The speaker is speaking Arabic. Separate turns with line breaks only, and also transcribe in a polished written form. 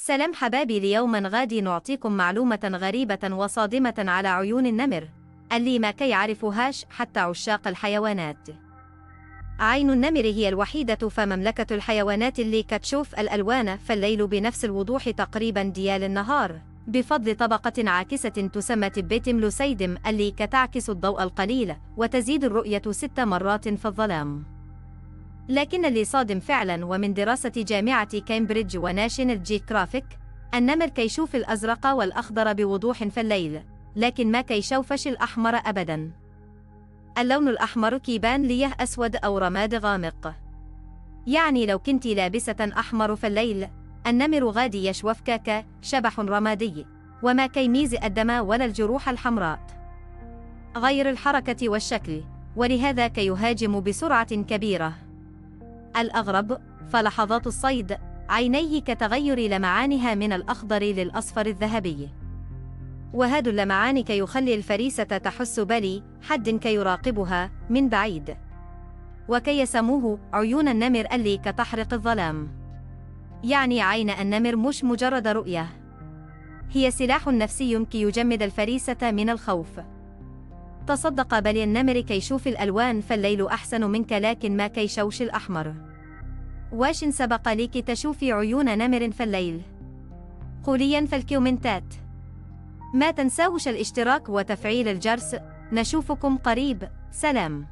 سلام حبابي، اليوم غادي نعطيكم معلومة غريبة وصادمة على عيون النمر اللي ما كيعرفوهاش حتى عشاق الحيوانات. عين النمر هي الوحيدة في مملكة الحيوانات اللي كتشوف الألوان في الليل بنفس الوضوح تقريبا ديال النهار، بفضل طبقة عاكسة تسمى تبيتم لوسيدم اللي كتعكس الضوء القليل وتزيد الرؤية 6 مرات في الظلام. لكن اللي صادم فعلا، ومن دراسة جامعة كامبريدج وناشونال جيوغرافيك، النمر كيشوف الأزرق والأخضر بوضوح في الليل، لكن ما كيشوفش الأحمر أبدا. اللون الأحمر كيبان ليه أسود أو رماد غامق، يعني لو كنتي لابسة أحمر في الليل، النمر غادي يشوفك كشبح رمادي، وما كيميز الدم ولا الجروح الحمراء، غير الحركة والشكل، ولهذا كيهاجم بسرعة كبيرة. الأغرب فلحظات الصيد، عينيه كتغير لمعانها من الأخضر للأصفر الذهبي، وهذا اللمعان كيخلي الفريسة تحس بلي حد كيراقبها من بعيد، وكي يسموه عيون النمر اللي كتحرق الظلام. يعني عين النمر مش مجرد رؤية، هي سلاح نفسي كي يجمد الفريسة من الخوف. تصدق بل النمر كيشوف الألوان في الليل أحسن منك، لكن ما كيشوش الأحمر. واش سبق ليك تشوفي عيون نمر في الليل؟ قوليا في الكومنتات. ما تنساوش الاشتراك وتفعيل الجرس. نشوفكم قريب، سلام.